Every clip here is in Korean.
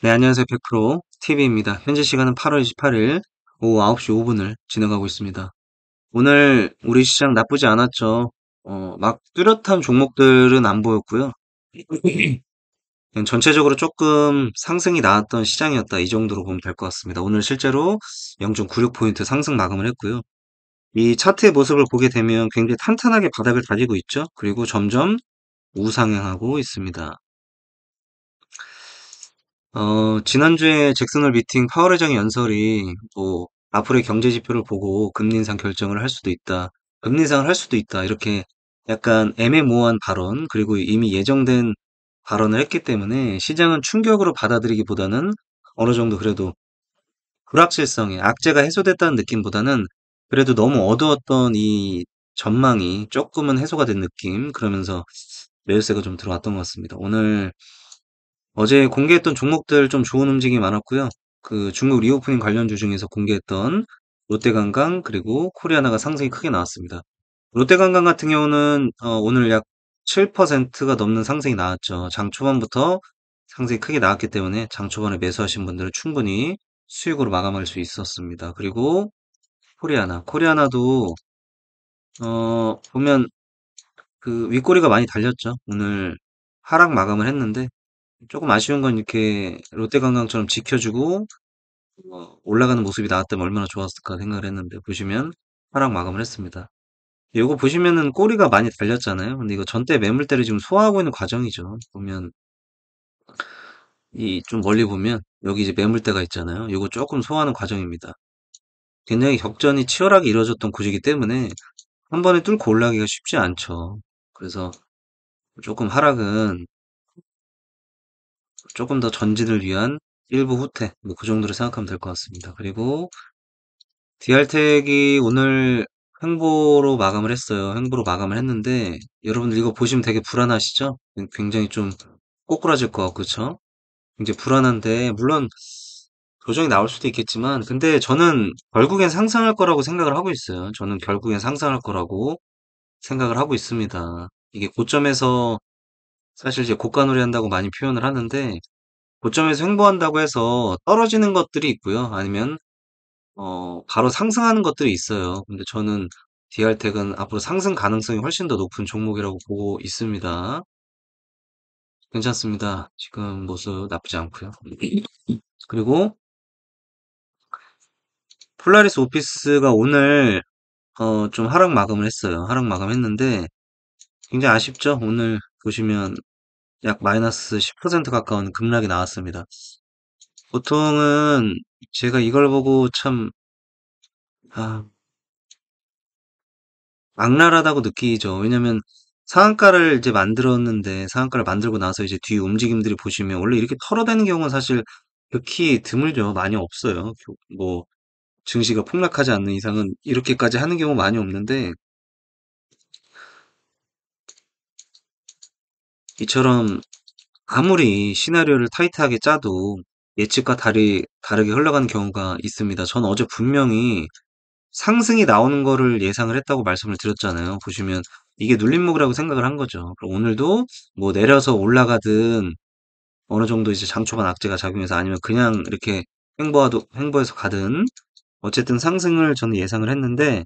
네, 안녕하세요. 100% TV입니다. 현재 시간은 8월 28일 오후 9시 5분을 진행하고 있습니다. 오늘 우리 시장 나쁘지 않았죠. 막 뚜렷한 종목들은 안 보였고요. 그냥 전체적으로 조금 상승이 나왔던 시장이었다. 이 정도로 보면 될 것 같습니다. 오늘 실제로 0.96포인트 상승 마감을 했고요. 이 차트의 모습을 보게 되면 굉장히 탄탄하게 바닥을 다지고 있죠. 그리고 점점 우상향하고 있습니다. 지난주에 잭슨 홀 미팅 파월 의장의 연설이 뭐 앞으로의 경제 지표를 보고 금리 인상 결정을 할 수도 있다. 금리 인상을 할 수도 있다. 이렇게 약간 애매모호한 발언, 그리고 이미 예정된 발언을 했기 때문에 시장은 충격으로 받아들이기보다는 어느 정도 그래도 불확실성이 악재가 해소됐다는 느낌보다는 그래도 너무 어두웠던 이 전망이 조금은 해소가 된 느낌, 그러면서 매수세가 좀 들어왔던 것 같습니다. 오늘 어제 공개했던 종목들 좀 좋은 움직임이 많았고요. 그 중국 리오프닝 관련주 중에서 공개했던 롯데관광 그리고 코리아나가 상승이 크게 나왔습니다. 롯데관광 같은 경우는 오늘 약 7%가 넘는 상승이 나왔죠. 장 초반부터 상승이 크게 나왔기 때문에 장 초반에 매수하신 분들은 충분히 수익으로 마감할 수 있었습니다. 그리고 코리아나도 보면 그 윗꼬리가 많이 달렸죠. 오늘 하락 마감을 했는데 조금 아쉬운 건 이렇게 롯데관광처럼 지켜주고 올라가는 모습이 나왔다면 얼마나 좋았을까 생각을 했는데, 보시면 하락 마감을 했습니다. 이거 보시면은 꼬리가 많이 달렸잖아요. 근데 이거 전대 매물대를 지금 소화하고 있는 과정이죠. 보면 이 좀 멀리 보면 여기 이제 매물대가 있잖아요. 이거 조금 소화하는 과정입니다. 굉장히 격전이 치열하게 이루어졌던 구조이기 때문에 한 번에 뚫고 올라가기가 쉽지 않죠. 그래서 조금 하락은 조금 더 전진을 위한 일부 후퇴, 뭐 그 정도로 생각하면 될 것 같습니다. 그리고 디알텍이 오늘 횡보로 마감을 했어요. 횡보로 마감을 했는데 여러분들 이거 보시면 되게 불안하시죠? 굉장히 좀 꼬꾸라질 것 같고, 그쵸? 굉장히 불안한데 물론 조정이 나올 수도 있겠지만, 근데 저는 결국엔 상승할 거라고 생각을 하고 있어요. 저는 결국엔 상승할 거라고 생각을 하고 있습니다. 이게 고점에서 사실 이제 고가놀이 한다고 많이 표현을 하는데, 고점에서 횡보한다고 해서 떨어지는 것들이 있고요. 아니면 바로 상승하는 것들이 있어요. 근데 저는 디알텍은 앞으로 상승 가능성이 훨씬 더 높은 종목이라고 보고 있습니다. 괜찮습니다. 지금 모습 나쁘지 않고요. 그리고 폴라리스 오피스가 오늘 좀 하락 마감을 했어요. 하락 마감했는데 굉장히 아쉽죠? 오늘 보시면 약 마이너스 10% 가까운 급락이 나왔습니다. 보통은 제가 이걸 보고 참 아, 악랄하다고 느끼죠. 왜냐면 상한가를 이제 만들었는데, 상한가를 만들고 나서 이제 뒤 움직임들이 보시면 원래 이렇게 털어대는 경우는 사실 극히 드물죠. 많이 없어요. 뭐 증시가 폭락하지 않는 이상은 이렇게까지 하는 경우 많이 없는데, 이처럼 아무리 시나리오를 타이트하게 짜도 예측과 다르게 흘러가는 경우가 있습니다. 전 어제 분명히 상승이 나오는 거를 예상을 했다고 말씀을 드렸잖아요. 보시면 이게 눌림목이라고 생각을 한 거죠. 그럼 오늘도 뭐 내려서 올라가든 어느 정도 이제 장초반 악재가 작용해서 아니면 그냥 이렇게 횡보해서 가든 어쨌든 상승을 저는 예상을 했는데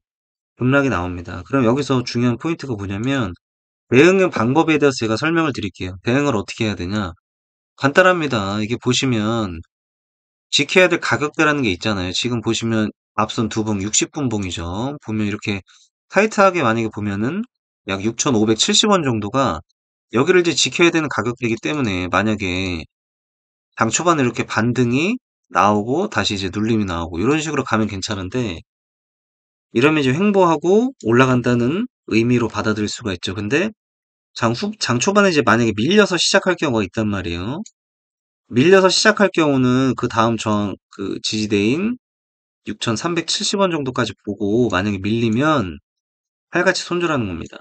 급락이 나옵니다. 그럼 여기서 중요한 포인트가 뭐냐면 대응의 방법에 대해서 제가 설명을 드릴게요. 대응을 어떻게 해야 되냐? 간단합니다. 이게 보시면 지켜야 될 가격대라는 게 있잖아요. 지금 보시면 앞선 두 봉 60분봉이죠. 보면 이렇게 타이트하게 만약에 보면은 약 6,570원 정도가 여기를 이제 지켜야 되는 가격대이기 때문에, 만약에 장 초반에 이렇게 반등이 나오고 다시 이제 눌림이 나오고 이런 식으로 가면 괜찮은데, 이러면 이제 횡보하고 올라간다는 의미로 받아들일 수가 있죠. 근데 장 초반에 이제 만약에 밀려서 시작할 경우가 있단 말이에요. 밀려서 시작할 경우는 그 다음 그 지지대인 6,370원 정도까지 보고 만약에 밀리면 칼같이 손절하는 겁니다.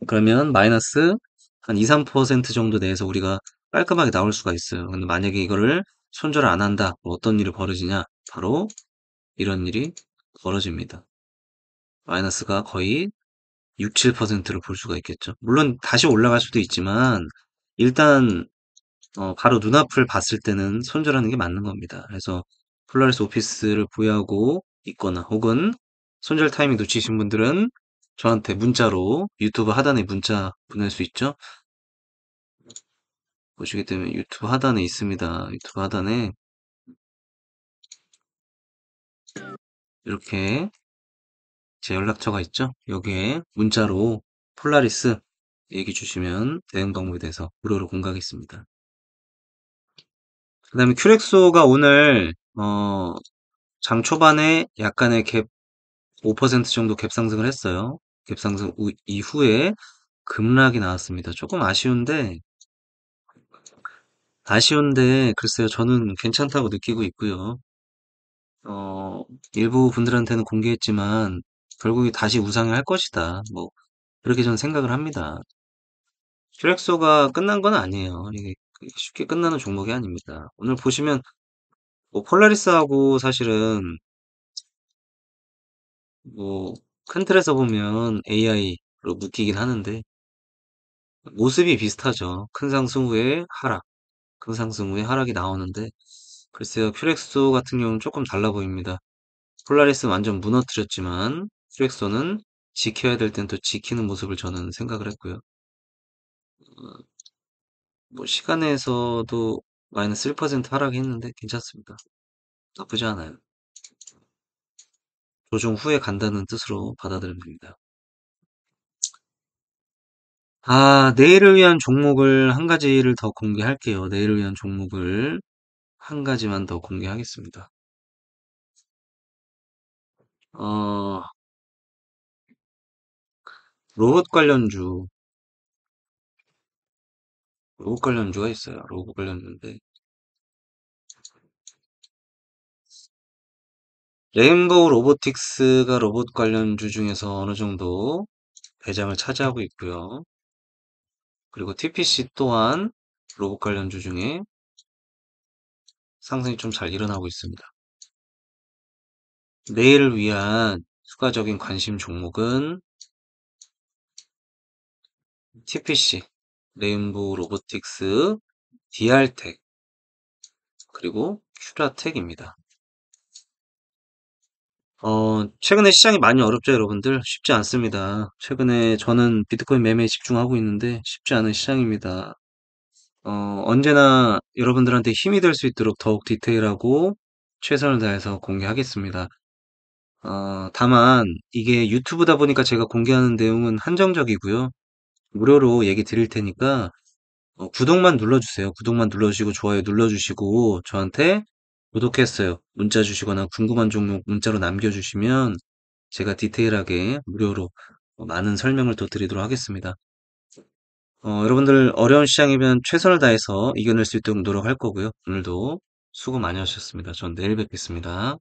그러면 마이너스 한 2, 3% 정도 내에서 우리가 깔끔하게 나올 수가 있어요. 근데 만약에 이거를 손절을 안 한다, 그럼 어떤 일이 벌어지냐? 바로 이런 일이 벌어집니다. 마이너스가 거의 6, 7%를 볼 수가 있겠죠. 물론 다시 올라갈 수도 있지만 일단 바로 눈앞을 봤을 때는 손절하는 게 맞는 겁니다. 그래서 폴라리스 오피스를 보유하고 있거나 혹은 손절 타이밍 놓치신 분들은 저한테 문자로 유튜브 하단에 문자 보낼 수 있죠? 보시게 되면 유튜브 하단에 있습니다. 유튜브 하단에 이렇게 제 연락처가 있죠? 여기에 문자로 폴라리스 얘기 주시면 대응 방법에 대해서 무료로 공개하겠습니다. 그 다음에 큐렉소가 오늘 장 초반에 약간의 갭 5% 정도 갭 상승을 했어요. 갭 상승 이후에 급락이 나왔습니다. 조금 아쉬운데 글쎄요. 저는 괜찮다고 느끼고 있고요. 어, 일부 분들한테는 공개했지만 결국에 다시 우상을 할 것이다. 뭐 그렇게 저는 생각을 합니다. 큐렉소가 끝난 건 아니에요. 이게 쉽게 끝나는 종목이 아닙니다. 오늘 보시면 뭐 폴라리스하고 사실은 뭐 큰 틀에서 보면 AI로 묶이긴 하는데 모습이 비슷하죠. 큰 상승 후에 하락, 큰 상승 후에 하락이 나오는데 글쎄요. 큐렉소 같은 경우는 조금 달라 보입니다. 폴라리스 완전 무너뜨렸지만 큐렉소는 지켜야 될 땐 또 지키는 모습을 저는 생각을 했고요. 뭐 시간에서도 마이너스 1% 하락했는데 괜찮습니다. 나쁘지 않아요. 조정 후에 간다는 뜻으로 받아들이면 됩니다. 내일을 위한 종목을 한 가지를 더 공개할게요. 내일을 위한 종목을 한 가지만 더 공개하겠습니다. 어, 로봇 관련주, 로봇 관련주가 있어요. 로봇 관련주인데, 레인보우 로보틱스가 로봇 관련주 중에서 어느 정도 배당을 차지하고 있고요. 그리고 TPC 또한 로봇 관련주 중에 상승이 좀 잘 일어나고 있습니다. 내일을 위한 추가적인 관심 종목은 TPC, 레인보우 로보틱스, DR텍, 그리고 큐라텍입니다. 최근에 시장이 많이 어렵죠, 여러분들? 쉽지 않습니다. 최근에 저는 비트코인 매매에 집중하고 있는데 쉽지 않은 시장입니다. 언제나 여러분들한테 힘이 될 수 있도록 더욱 디테일하고 최선을 다해서 공개하겠습니다. 다만 이게 유튜브다 보니까 제가 공개하는 내용은 한정적이고요. 무료로 얘기 드릴 테니까 구독만 눌러주세요. 구독만 눌러주시고 좋아요 눌러주시고 저한테 구독했어요. 문자 주시거나 궁금한 종목 문자로 남겨주시면 제가 디테일하게 무료로 많은 설명을 더 드리도록 하겠습니다. 여러분들 어려운 시장이면 최선을 다해서 이겨낼 수 있도록 노력할 거고요. 오늘도 수고 많이 하셨습니다. 전 내일 뵙겠습니다.